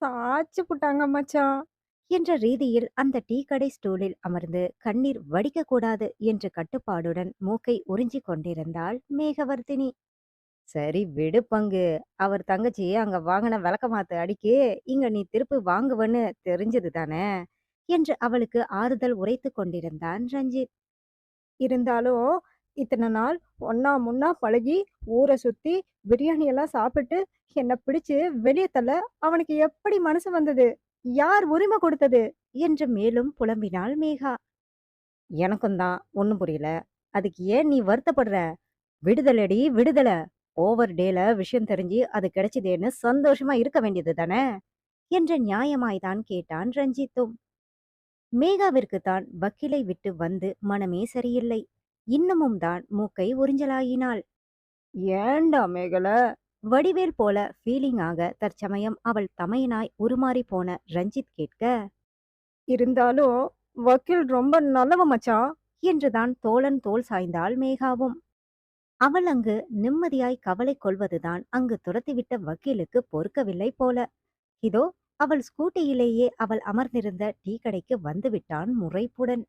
சாச்சு புட்டாங்க மச்சான். என்ற ரீதியில் அந்த டீ கடை ஸ்டூலில் அமர்ந்து கண்ணீர் வடிக்கக்கூடாது என்ற கட்டுப்பாடுடன் மூக்கை உறிஞ்சிக் கொண்டிருந்தாள் மேகவர்த்தினி. சரி விடு பங்கு. அவர் தங்கச்சி அங்க வாங்குன விளக்கமாத்து அடிக்கு இங்க நீ திருப்பி வாங்குவன்னு தெரிஞ்சது தானே என்று அவளுக்கு ஆறுதல் உரைத்துக் கொண்டிருந்தான் ரஞ்சித். இருந்தாலும், இத்தன நாள் ஒண்ணா முன்னா பழகி, ஊர சுத்தி, பிரியாணி எல்லாம் சாப்பிட்டு, என்ன பிடிச்சு வெளிய தள்ள அவனுக்கு எப்படி மனசு வந்தது? யார் உரிமை குடுத்தது? என்று மேலும் புலம்பினாள் மேகா. எனக்கும் தான் ஒண்ணும் புரியல. அதுக்கு ஏன் நீ வருத்தப்படுற? விடுதலடி விடுதல. ஓவர் டேல விஷயம் தெரிஞ்சு அது கிடைச்சதேன்னு சந்தோஷமா இருக்க வேண்டியது தானே என்ற நியாயமாய்தான் கேட்டான் ரஞ்சித்தும். மேகாவிற்கு தான் வக்கீலை விட்டு வந்து மனமே சரியில்லை. இன்னமும் தான் மூக்கை உறிஞ்சலாயினாள். ஏன்டா மேகல? வடிவேல் போல ஃபீலிங்காக தற்சமயம் அவள் தமையனாய் உருமாறி போன ரஞ்சித் கேட்க, இருந்தாலும், வக்கீல் ரொம்ப நல்லவன் மச்சான். என்றுதான் தோளன் தோள் சாய்ந்தாள் மேகாவும். அவள் அங்கு நிம்மதியாய் கவலை கொள்வதுதான் அங்கு துரத்திவிட்ட வக்கீலுக்கு பொறுக்கவில்லை போல. இதோ அவள் ஸ்கூட்டியிலேயே அவள் அமர்ந்திருந்த டீ கடைக்கு வந்துவிட்டான் முறைப்புடன்.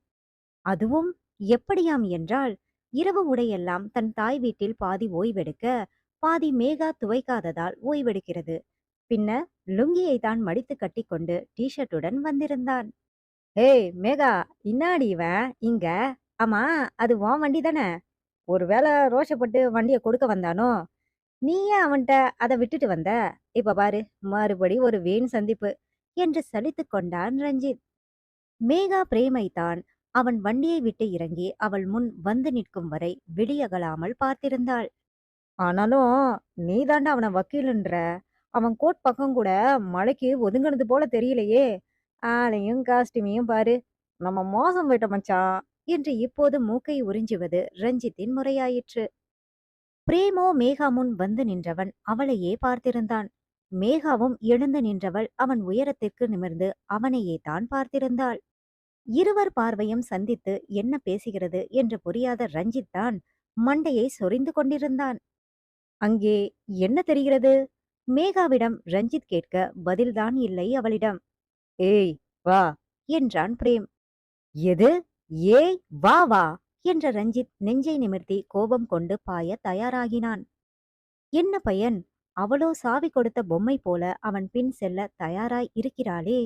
அதுவும் எப்படியாம் என்றால், இரவு உடையெல்லாம் தன் தாய் வீட்டில் பாதி ஓய்வெடுக்க, பாதி மேகா துவைக்காததால் ஓய்வெடுக்கிறது. பின்ன லுங்கியை தான் மடித்து கட்டிக்கொண்டு டி ஷர்ட்டுடன் வந்திருந்தான். ஏய் மேகா, இன்னாடி இவன் இங்க? ஆமா, அது உன் வண்டி தானே? ஒருவேளை ரோஷப்பட்டு வண்டிய கொடுக்க வந்தானோ? நீ ஏன் அவன்ட்ட அத விட்டுட்டு வந்த? இப்ப பாரு, மறுபடி ஒரு வீண் சந்திப்பு என்று சலித்துக் கொண்டான் ரஞ்சித். மேகா பிரேமைதான் அவன் வண்டியை விட்டு இறங்கி அவள் முன் வந்து நிற்கும் வரை விடியகலாமல் பார்த்திருந்தாள். ஆனாலும் நீ தாண்டா அவன வக்கீலுன்ற. அவன் கோட் பக்கம் கூட மழைக்கு ஒதுங்கினது போல தெரியலையே. ஆளையும் காஸ்டியூமையும் பாரு. நம்ம மோசம் போயிட்டோம் மச்சான் என்று இப்போது மூக்கை உறிஞ்சுவது ரஞ்சித்தின் முறையாயிற்று. பிரேமோ மேகா முன் வந்து நின்றவன் அவளையே பார்த்திருந்தான். மேகாவும் எழுந்து நின்றவள் அவன் உயரத்திற்கு நிமிர்ந்து அவனையே தான் பார்த்திருந்தாள். இருவர் பார்வையும் சந்தித்து என்ன பேசுகிறது என்று புரியாத ரஞ்சித் தான் மண்டையை சொரிந்து கொண்டிருந்தான். அங்கே என்ன தெரிகிறது? மேகாவிடம் ரஞ்சித் கேட்க பதில்தான் இல்லை அவளிடம். ஏய் வா என்றான் பிரேம். எது? ஏய் வா வா என்ற ரஞ்சித் நெஞ்சை நிமிர்த்தி கோபம் கொண்டு பாய தயாராகினான். என்ன பயன்? அவளோ சாவி கொடுத்த பொம்மை போல அவன் பின் செல்ல தயாராய் இருக்கிறாளே.